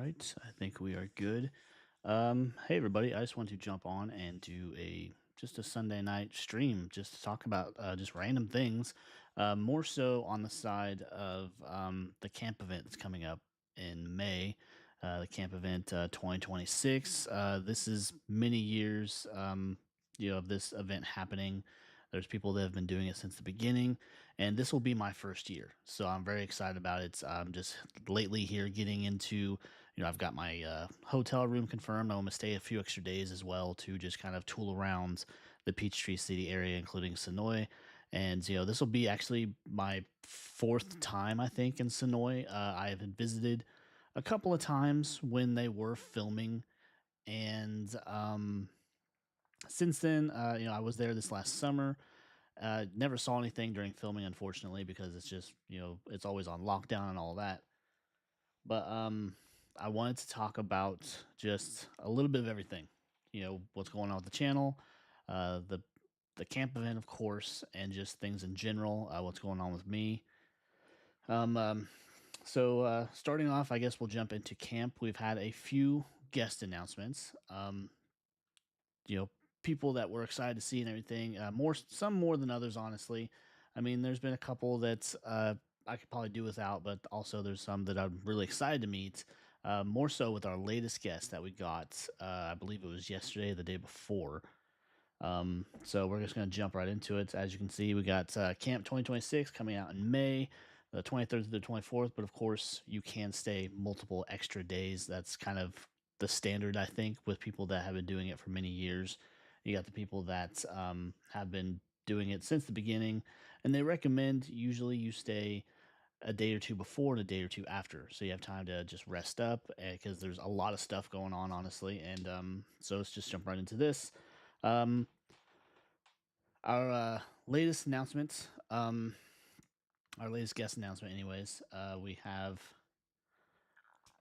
right, I think we are good. Hey everybody, I just want to jump on and do a Sunday night stream just to talk about just random things. More so on the side of the camp event that's coming up in May. The camp event 2026. This is many years of this event happening. There's people that have been doing it since the beginning, and this will be my first year. So I'm very excited about it. Just lately here getting into, I've got my hotel room confirmed. I'm going to stay a few extra days as well to just kind of tool around the Peachtree City area, including Sonoy. And, this will be actually my fourth time, I think, in Sonoy. I have visited a couple of times when they were filming. And since then, I was there this last summer. Never saw anything during filming, unfortunately, because it's just, it's always on lockdown and all that. But I wanted to talk about just a little bit of everything. What's going on with the channel, the camp event, of course, and just things in general. What's going on with me. Um, um, Starting off, I guess we'll jump into camp. We've had a few guest announcements. You know, People that we're excited to see and everything. Some more than others, honestly. I mean, there's been a couple that I could probably do without, but also there's some that I'm really excited to meet. More so with our latest guest that we got. I believe it was yesterday, the day before. So we're just going to jump right into it. As you can see, we got Camp 2026 coming out in May, the 23rd to the 24th. But of course, you can stay multiple extra days. That's kind of the standard, I think, with people that have been doing it for many years. You got the people that have been doing it since the beginning, and they recommend usually you stay a day or two before and a day or two after, so you have time to just rest up because there's a lot of stuff going on, honestly. And so let's just jump right into this. Um, our latest announcement, our latest guest announcement, anyways, we have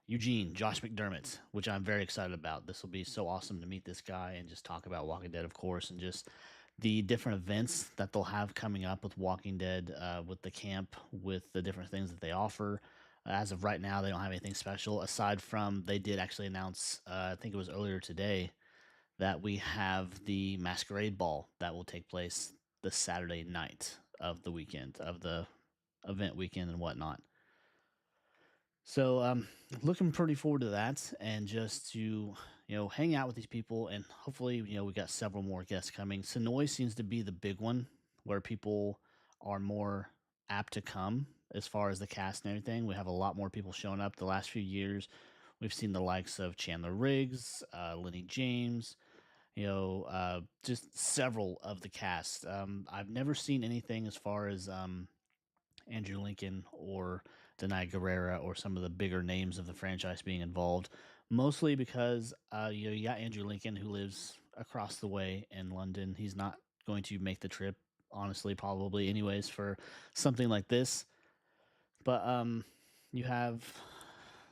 Eugene, Josh McDermott, which I'm very excited about. This will be so awesome to meet this guy and just talk about Walking Dead, of course, and just the different events that they'll have coming up with Walking Dead, with the camp, with the different things that they offer. As of right now, they don't have anything special aside from they did actually announce, I think it was earlier today, that we have the Masquerade Ball that will take place the Saturday night of the weekend, of the event weekend and whatnot. So looking pretty forward to that, and just to hang out with these people, and hopefully we got several more guests coming. Sonoy seems to be the big one where people are more apt to come as far as the cast and everything. We have a lot more people showing up the last few years. We've seen the likes of Chandler Riggs, Lenny James, just several of the cast. I've never seen anything as far as Andrew Lincoln or Denai Guerrera or some of the bigger names of the franchise being involved. Mostly because you got Andrew Lincoln who lives across the way in London. He's not going to make the trip, honestly, probably anyways, for something like this. But you have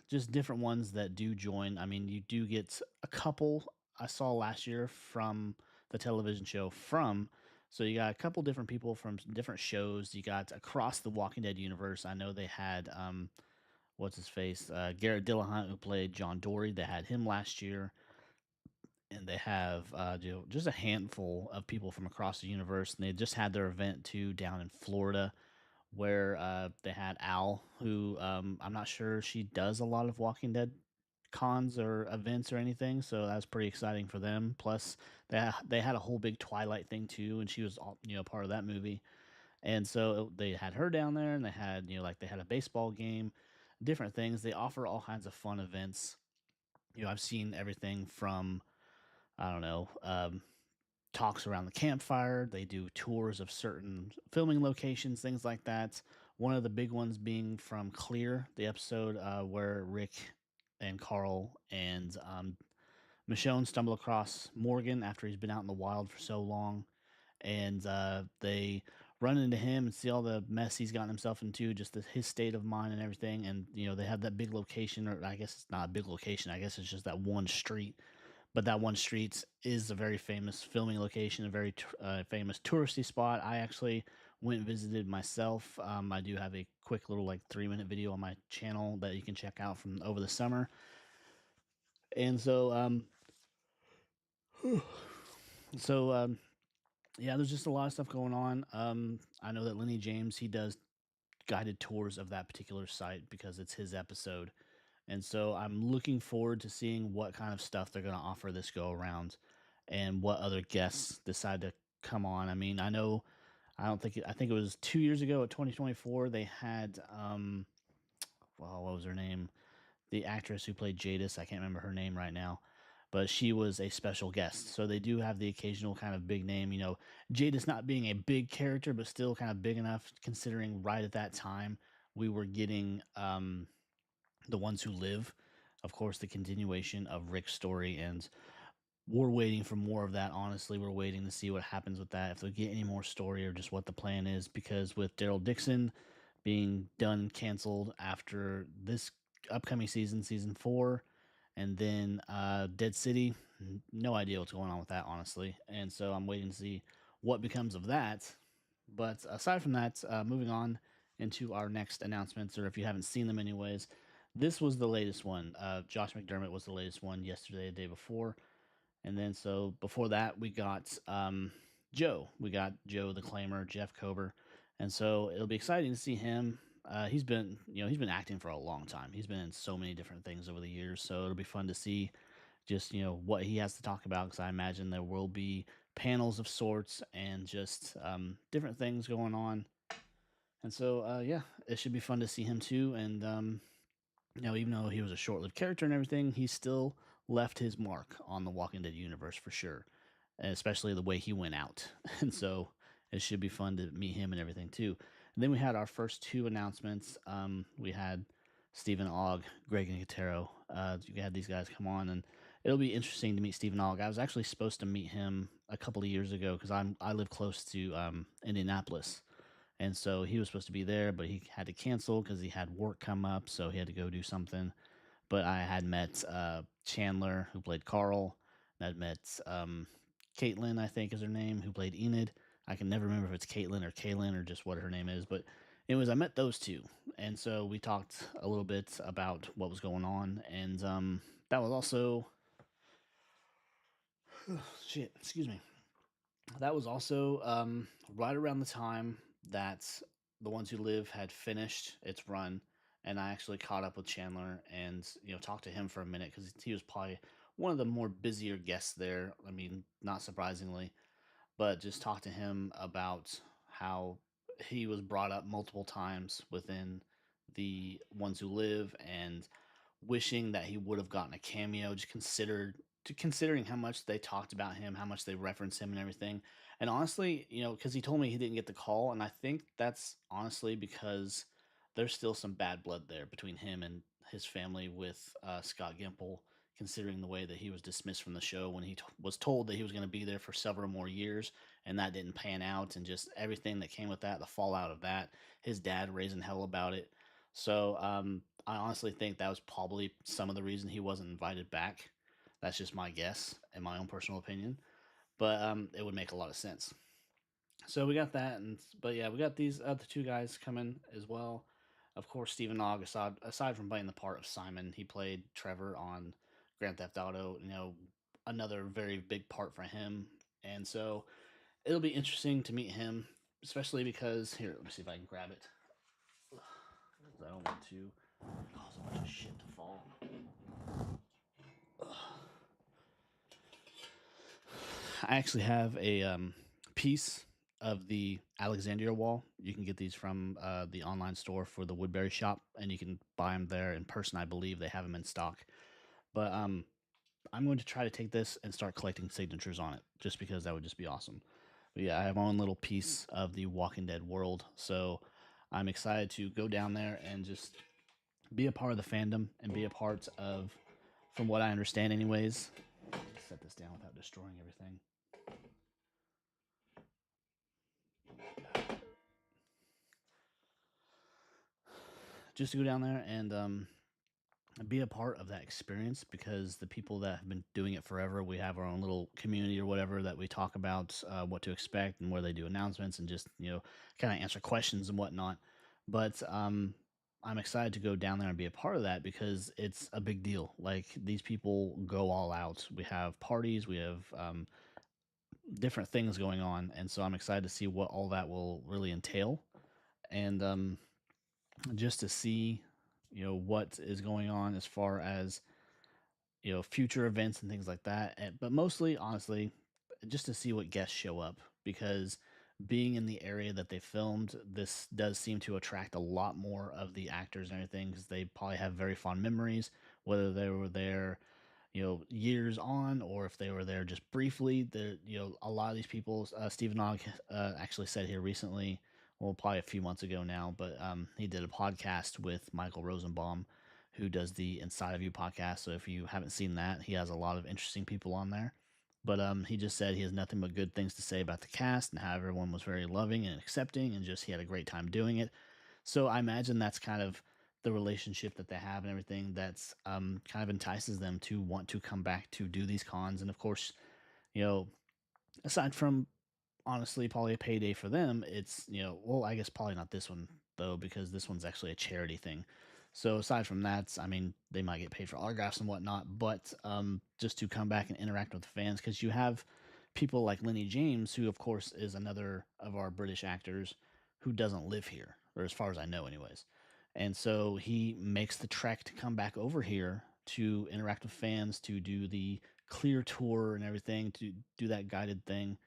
just different ones that do join. I mean, you do get a couple I saw last year from the television show From. So you got a couple different people from different shows. You got across the Walking Dead universe. I know they had what's his face, Garrett Dillahunt, who played John Dory. They had him last year, and they have just a handful of people from across the universe. And they just had their event too down in Florida, where they had Al, who I'm not sure she does a lot of Walking Dead cons or events or anything, so that's pretty exciting for them. Plus, they had a whole big Twilight thing too, and she was part of that movie. And so they had her down there, and they had like they had a baseball game, different things. They offer all kinds of fun events. I've seen everything from I don't know. Talks around the campfire. They do tours of certain filming locations, things like that. One of the big ones being from Clear, the episode where Rick and Carl and Michonne stumble across Morgan after he's been out in the wild for so long. And they run into him and see all the mess he's gotten himself into, just his state of mind and everything. And, they have that big location, or I guess it's not a big location. I guess it's just that one street, but that one street is a very famous filming location, a very famous touristy spot. I actually went and visited myself. I do have a quick little like 3-minute video on my channel that you can check out from over the summer. And so yeah, there's just a lot of stuff going on. I know that Lenny James, he does guided tours of that particular site because it's his episode. And so I'm looking forward to seeing what kind of stuff they're going to offer this go around and what other guests decide to come on. I mean, I don't think, I think it was 2 years ago at 2024, they had, well, what was her name? The actress who played Jadis. I can't remember her name right now, but she was a special guest. So they do have the occasional kind of big name. Jadis not being a big character, but still kind of big enough, considering right at that time we were getting the ones who live. Of course, the continuation of Rick's story, and we're waiting for more of that. Honestly, we're waiting to see what happens with that, if they'll get any more story or just what the plan is. Because with Daryl Dixon being done canceled after this upcoming season, season 4, and then Dead City, no idea what's going on with that, honestly. And so I'm waiting to see what becomes of that. But aside from that, moving on into our next announcements, or if you haven't seen them anyways, this was the latest one. Josh McDermott was the latest one yesterday, the day before. And then so before that, we got Joe. We got Joe the Claimer, Jeff Kober, and so it'll be exciting to see him. He's been acting for a long time. He's been in so many different things over the years. So it'll be fun to see just what he has to talk about, because I imagine there will be panels of sorts and just different things going on. And so yeah, it should be fun to see him too. And even though he was a short-lived character and everything, he still left his mark on the Walking Dead universe for sure, and especially the way he went out. And so it should be fun to meet him and everything too. And then we had our first two announcements. We had Stephen Ogg, Greg Nicotero. We had these guys come on, and it'll be interesting to meet Stephen Ogg. I was actually supposed to meet him a couple of years ago because I live close to Indianapolis, and so he was supposed to be there, but he had to cancel because he had work come up, so he had to go do something. But I had met Chandler, who played Carl. And I'd met Caitlin, I think is her name, who played Enid. I can never remember if it's Caitlin or Kaylin or just what her name is. But anyways, I met those two. And so we talked a little bit about what was going on. And that was also, shit, excuse me. That was also right around the time that The Ones Who Live had finished its run, and I actually caught up with Chandler and talked to him for a minute because he was probably one of the more busier guests there. I mean, not surprisingly, but just talked to him about how he was brought up multiple times within The Ones Who Live, and wishing that he would have gotten a cameo, just considering how much they talked about him, how much they referenced him and everything. And honestly, because he told me he didn't get the call, and I think that's honestly because there's still some bad blood there between him and his family with Scott Gimple, considering the way that he was dismissed from the show when he was told that he was going to be there for several more years, and that didn't pan out, and just everything that came with that, the fallout of that, his dad raising hell about it. So I honestly think that was probably some of the reason he wasn't invited back. That's just my guess and my own personal opinion, but it would make a lot of sense. So we got that, but yeah, we got these other two guys coming as well. Of course, Stephen Ogg, aside from playing the part of Simon, he played Trevor on Grand Theft Auto. Another very big part for him, and so it'll be interesting to meet him, especially because here, let me see if I can grab it. I don't want to cause a bunch of shit to fall. I actually have a piece of the Alexandria wall. You can get these from the online store for the Woodbury shop, and you can buy them there in person. I believe they have them in stock. But I'm going to try to take this and start collecting signatures on it, just because that would just be awesome. But yeah, I have my own little piece of the Walking Dead world, so I'm excited to go down there and just be a part of the fandom and be a part of, from what I understand, anyways. Set this down without destroying everything. Just to go down there and be a part of that experience, because the people that have been doing it forever, we have our own little community or whatever that we talk about what to expect and where they do announcements and just kind of answer questions and whatnot. But I'm excited to go down there and be a part of that because it's a big deal. Like these people go all out. We have parties, we have different things going on, and so I'm excited to see what all that will really entail, and just to see, what is going on as far as future events and things like that. But mostly, honestly, just to see what guests show up because being in the area that they filmed, this does seem to attract a lot more of the actors and everything because they probably have very fond memories, whether they were there years on, or if they were there just briefly. A lot of these people, Stephen Ogg actually said here recently, well, probably a few months ago now, but he did a podcast with Michael Rosenbaum, who does the Inside of You podcast. So if you haven't seen that, he has a lot of interesting people on there. But he just said he has nothing but good things to say about the cast and how everyone was very loving and accepting, and just he had a great time doing it. So I imagine that's kind of the relationship that they have and everything that's kind of entices them to want to come back to do these cons. And of course, you know, aside from honestly probably a payday for them, it's well, I guess probably not this one though because this one's actually a charity thing. So aside from that, I mean, they might get paid for autographs and whatnot, but just to come back and interact with the fans, because you have people like Lenny James, who of course is another of our British actors who doesn't live here, or as far as I know, anyways. And so he makes the trek to come back over here to interact with fans, to do the clear tour and everything, to do that guided thing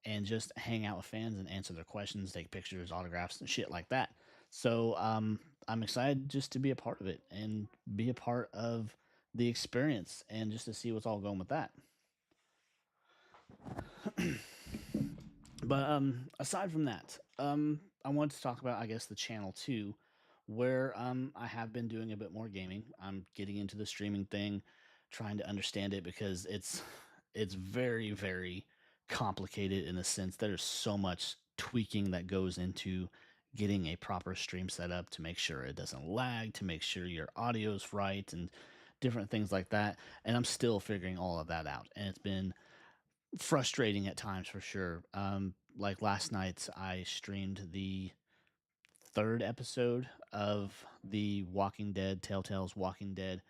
and just hang out with fans and answer their questions, take pictures, autographs, and shit like that. So I'm excited just to be a part of it and be a part of the experience and just to see what's all going with that. But aside from that, I wanted to talk about, I guess, the channel too, where I have been doing a bit more gaming. I'm getting into the streaming thing, trying to understand it because it's very very complicated in the sense there's so much tweaking that goes into getting a proper stream set up to make sure it doesn't lag, to make sure your audio's right, and different things like that. And I'm still figuring all of that out, and it's been frustrating at times for sure. Like last night, I streamed the third episode of the Walking Dead, Telltale's Walking Dead,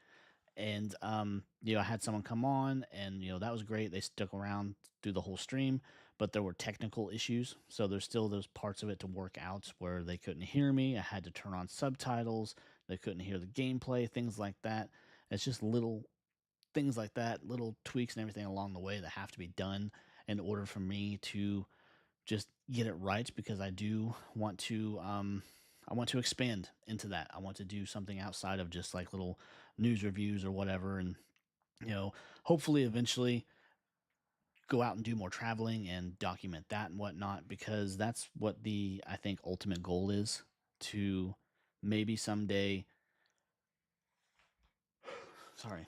and I had someone come on, and that was great. They stuck around through the whole stream, but there were technical issues, so there's still those parts of it to work out where they couldn't hear me. I had to turn on subtitles. They couldn't hear the gameplay, things like that. It's just little things like that, little tweaks and everything along the way that have to be done in order for me to just get it right because I want to expand into that. I want to do something outside of just like little news reviews or whatever, and you know hopefully eventually go out and do more traveling and document that and whatnot because that's what the I think ultimate goal is, to maybe someday sorry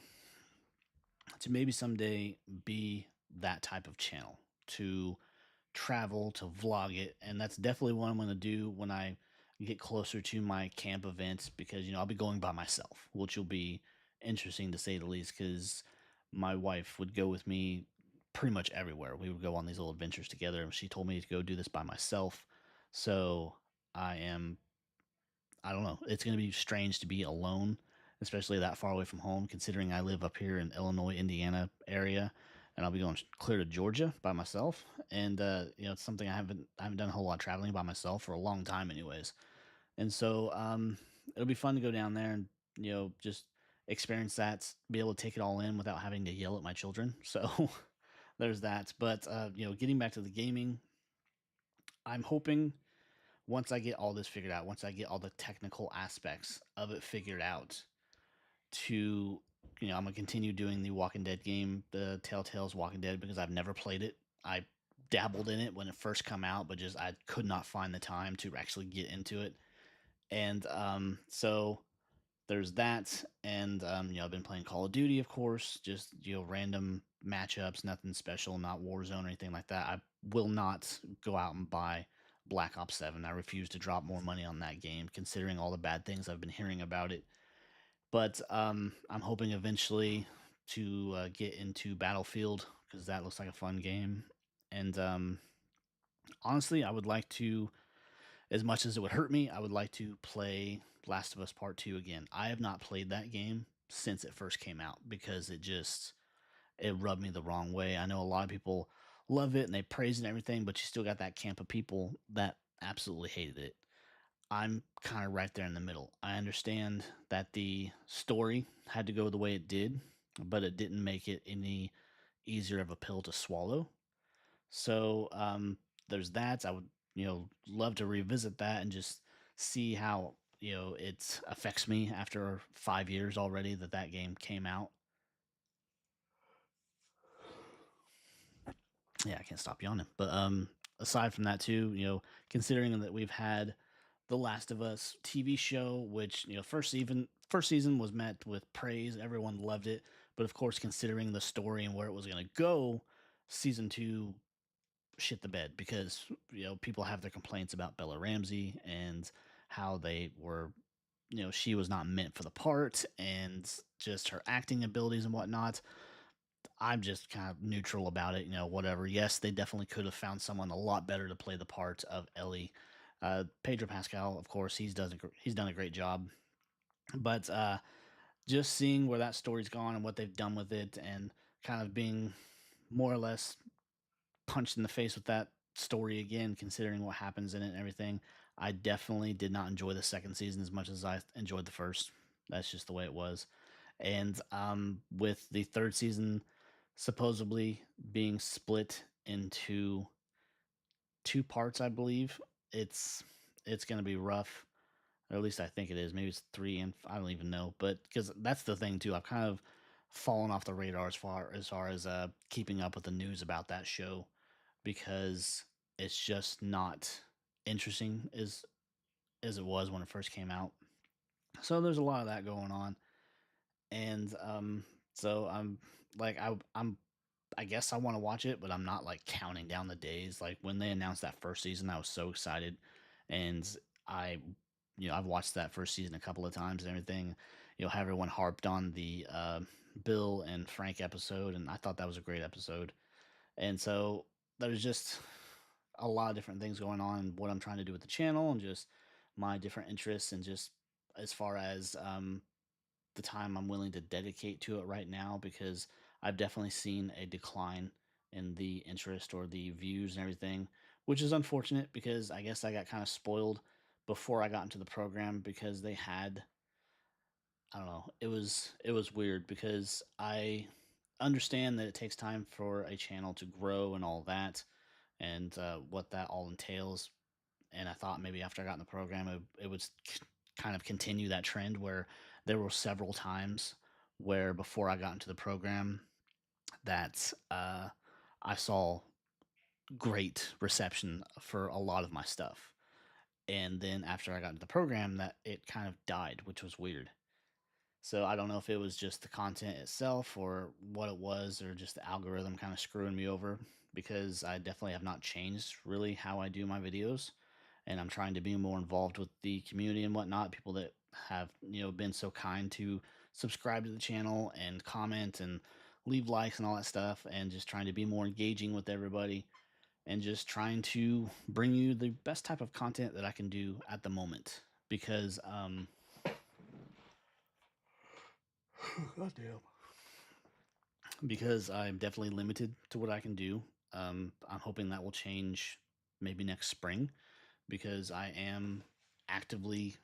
to maybe someday be that type of channel, to travel, to vlog it. And that's definitely what I'm going to do when I get closer to my camp events because, I'll be going by myself, which will be interesting to say the least because my wife would go with me pretty much everywhere. We would go on these little adventures together, and she told me to go do this by myself. So I am I don't know. It's going to be strange to be alone, especially that far away from home, considering I live up here in Illinois, Indiana area, and I'll be going clear to Georgia by myself. And it's something I haven't done a whole lot of traveling by myself for a long time, anyways. And so it'll be fun to go down there and just experience that, be able to take it all in without having to yell at my children. So there's that. But getting back to the gaming, I'm hoping once I get all this figured out, once I get all the technical aspects of it figured out, to I'm gonna continue doing the Walking Dead game, the Telltale's Walking Dead, because I've never played it. I dabbled in it when it first come out, but just I could not find the time to actually get into it. And so there's that, and I've been playing Call of Duty, of course, just random matchups, nothing special, not Warzone or anything like that. I will not go out and buy Black Ops 7. I refuse to drop more money on that game, considering all the bad things I've been hearing about it. But I'm hoping eventually to get into Battlefield because that looks like a fun game. And honestly, I would like to, as much as it would hurt me, I would like to play Last of Us Part 2 again. I have not played that game since it first came out because it rubbed me the wrong way. I know a lot of people love it and they praise it and everything, but you still got that camp of people that absolutely hated it. I'm kind of right there in the middle. I understand that the story had to go the way it did, but it didn't make it any easier of a pill to swallow. So there's that. I would, love to revisit that and just see how it affects me after 5 years already that that game came out. Yeah, I can't stop yawning. But aside from that too, considering that we've had the Last of Us TV show, which first season was met with praise, everyone loved it. But of course, considering the story and where it was going to go, season two shit the bed because people have their complaints about Bella Ramsey and how they were, she was not meant for the part and just her acting abilities and whatnot. I'm just kind of neutral about it, whatever. Yes, they definitely could have found someone a lot better to play the part of Ellie. Pedro Pascal, of course, he's done a great job. But just seeing where that story's gone and what they've done with it, and kind of being more or less punched in the face with that story again, considering what happens in it and everything. I definitely did not enjoy the second season as much as I enjoyed the first. That's just the way it was. And with the third season supposedly being split into two parts, I believe it's going to be rough. Or at least I think it is. Maybe it's three, and I don't even know. But because that's the thing too, I've kind of fallen off the radar as far as keeping up with the news about that show because it's just not interesting as it was when it first came out. So there's a lot of that going on, and so I'm like I guess I want to watch it, but I'm not like counting down the days. Like when they announced that first season, I was so excited, and I, I've watched that first season a couple of times and everything. How everyone harped on the Bill and Frank episode, and I thought that was a great episode. And so there's just a lot of different things going on, and what I'm trying to do with the channel, and just my different interests, and just as far as the time I'm willing to dedicate to it right now because I've definitely seen a decline in the interest or the views and everything, which is unfortunate because I guess I got kind of spoiled before I got into the program because they had I don't know, it was weird because I understand that it takes time for a channel to grow and all that and what that all entails, and I thought maybe after I got in the program, it would kind of continue that trend where there were several times where before I got into the program that I saw great reception for a lot of my stuff. And then after I got into the program, that it kind of died, which was weird. So I don't know if it was just the content itself or what it was, or just the algorithm kind of screwing me over because I definitely have not changed really how I do my videos. And I'm trying to be more involved with the community and whatnot. People that have, been so kind to subscribe to the channel and comment and leave likes and all that stuff, and just trying to be more engaging with everybody and just trying to bring you the best type of content that I can do at the moment because God damn. Because I'm definitely limited to what I can do. I'm hoping that will change maybe next spring because I am actively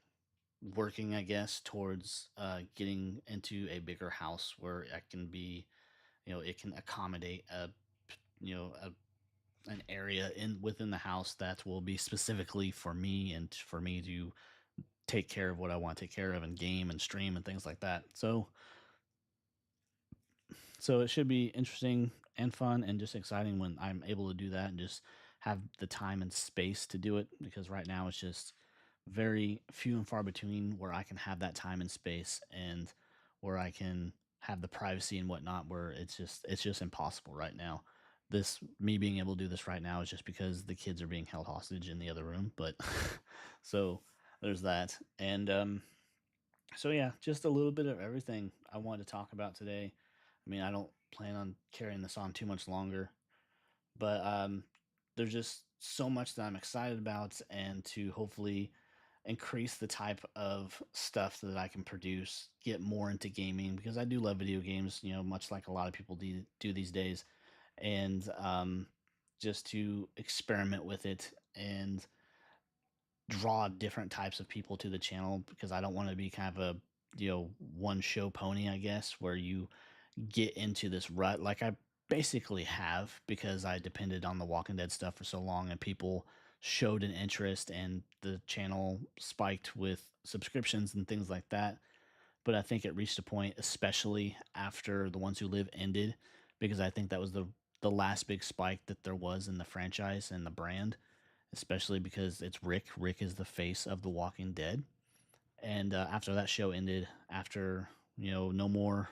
working, I guess, towards getting into a bigger house where I can be, it can accommodate you know, a, an area in within the house that will be specifically for me and for me to take care of what I want to take care of and game and stream and things like that. So it should be interesting and fun and just exciting when I'm able to do that and just have the time and space to do it because right now it's just very few and far between where I can have that time and space and where I can have the privacy and whatnot where it's just impossible right now. This me being able to do this right now is just because the kids are being held hostage in the other room, but so there's that. And so yeah, just a little bit of everything I wanted to talk about today. I mean, I don't plan on carrying this on too much longer, but there's just so much that I'm excited about, and to hopefully increase the type of stuff that I can produce, get more into gaming because I do love video games, much like a lot of people do these days, and just to experiment with it and draw different types of people to the channel because I don't want to be kind of a one show pony, I guess, where you get into this rut like I basically have because I depended on the Walking Dead stuff for so long and people showed an interest and the channel spiked with subscriptions and things like that. But I think it reached a point, especially after The Ones Who Live ended, because I think that was the last big spike that there was in the franchise and the brand, especially because it's Rick. Rick is the face of The Walking Dead. And after that show ended, after no more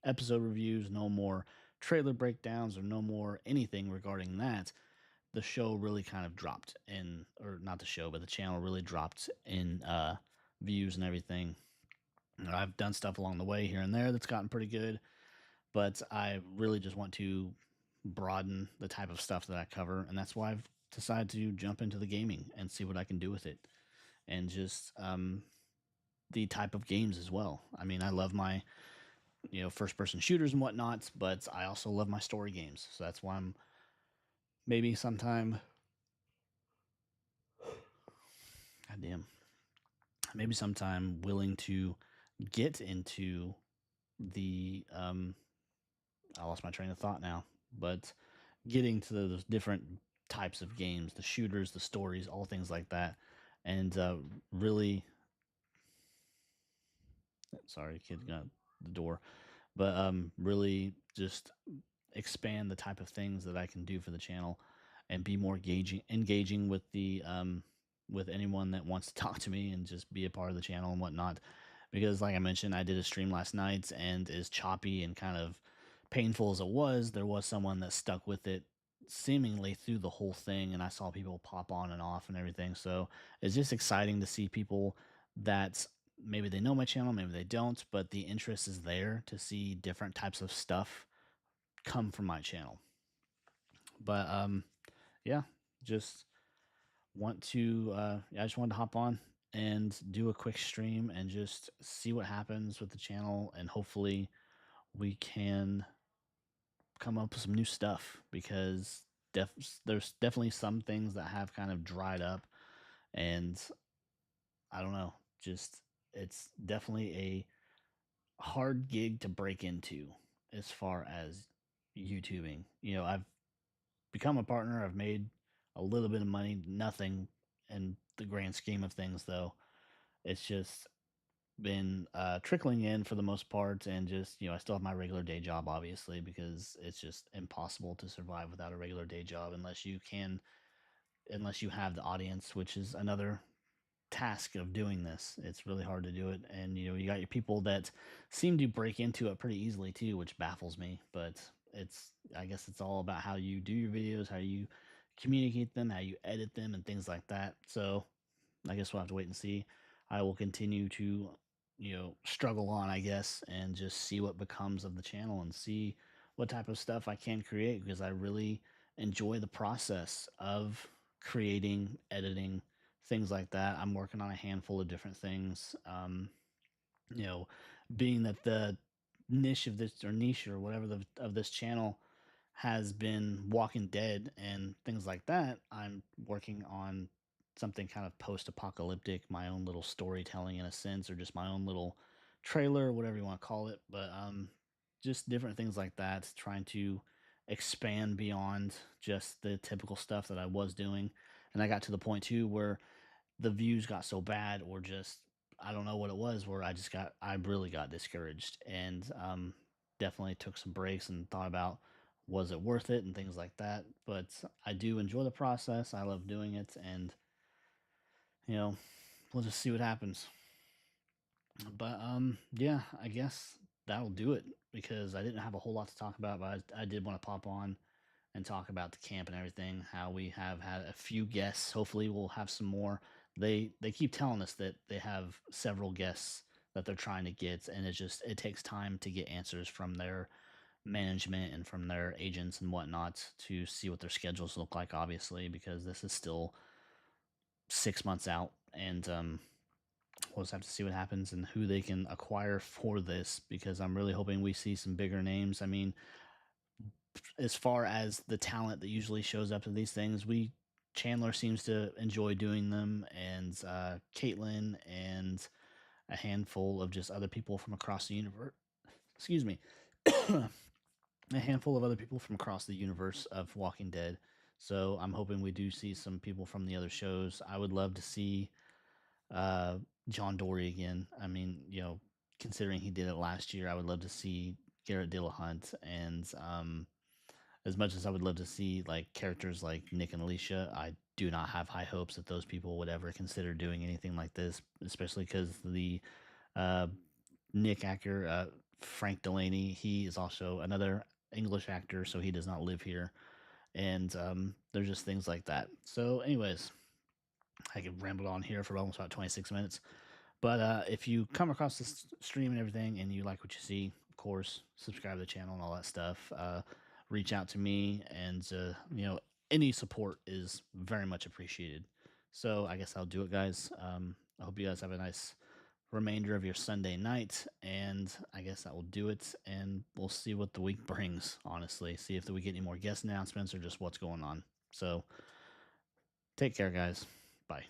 episode reviews, no more trailer breakdowns, or no more anything regarding that, the show really kind of dropped in, or not the show, but the channel really dropped in views and everything. I've done stuff along the way here and there that's gotten pretty good, but I really just want to broaden the type of stuff that I cover, and that's why I've decided to jump into the gaming and see what I can do with it, and just the type of games as well. I mean, I love my first person shooters and whatnot, but I also love my story games, so that's why I'm maybe sometime, goddamn, maybe sometime willing to get into the I lost my train of thought now, but getting to those different types of games, the shooters, the stories, all things like that, and really, sorry, kid got the door, but really just expand the type of things that I can do for the channel and be more engaging with anyone that wants to talk to me and just be a part of the channel and whatnot. Because like I mentioned, I did a stream last night and as choppy and kind of painful as it was, there was someone that stuck with it seemingly through the whole thing and I saw people pop on and off and everything. So it's just exciting to see people that maybe they know my channel, maybe they don't, but the interest is there to see different types of stuff come from my channel. But yeah, just I just wanted to hop on and do a quick stream and just see what happens with the channel, and hopefully we can come up with some new stuff because there's definitely some things that have kind of dried up, and I don't know, just it's definitely a hard gig to break into as far as YouTubing. I've become a partner. I've made a little bit of money, nothing in the grand scheme of things, though. It's just been trickling in for the most part, and just I still have my regular day job, obviously, because it's just impossible to survive without a regular day job unless you have the audience, which is another task of doing this. It's really hard to do it, and you got your people that seem to break into it pretty easily too, which baffles me. But I guess it's all about how you do your videos, how you communicate them, how you edit them, and things like that. So I guess we'll have to wait and see. I will continue to struggle on, I guess, and just see what becomes of the channel and see what type of stuff I can create, because I really enjoy the process of creating, editing, things like that. I'm working on a handful of different things. You know, being that the niche or whatever of this channel has been Walking Dead and things like that, I'm working on something kind of post-apocalyptic, my own little storytelling in a sense, or just my own little trailer, whatever you want to call it. But just different things like that, trying to expand beyond just the typical stuff that I was doing. And I got to the point too where the views got so bad, or just I don't know what it was, where I really got discouraged, and definitely took some breaks and thought about, was it worth it and things like that. But I do enjoy the process. I love doing it, and you know we'll just see what happens. But yeah, I guess that'll do it because I didn't have a whole lot to talk about, but I did want to pop on and talk about the camp and everything. How we have had a few guests. Hopefully, we'll have some more. They keep telling us that they have several guests that they're trying to get, and it takes time to get answers from their management and from their agents and whatnot to see what their schedules look like. Obviously, because this is still 6 months out and we'll just have to see what happens and who they can acquire for this, because I'm really hoping we see some bigger names. I mean, as far as the talent that usually shows up to these things, we Chandler seems to enjoy doing them, and Caitlin, and a handful of just other people from across the universe. Excuse me, a handful of other people from across the universe of Walking Dead. So I'm hoping we do see some people from the other shows. I would love to see uh, John Dory again. I mean, considering he did it last year, I would love to see Garrett Dillahunt. And as much as I would love to see like characters like Nick and Alicia, I do not have high hopes that those people would ever consider doing anything like this, especially because the uh, Nick actor, Frank Delaney, he is also another English actor, so he does not live here. And there's just things like that. So, anyways, I could ramble on here for almost about 26 minutes. But if you come across this stream and everything and you like what you see, of course, subscribe to the channel and all that stuff. Reach out to me, and any support is very much appreciated. So I guess I'll do it, guys. I hope you guys have a nice remainder of your Sunday night, and I guess that will do it. And we'll see what the week brings. Honestly, see if we get any more guest announcements or just what's going on. So take care, guys. Bye.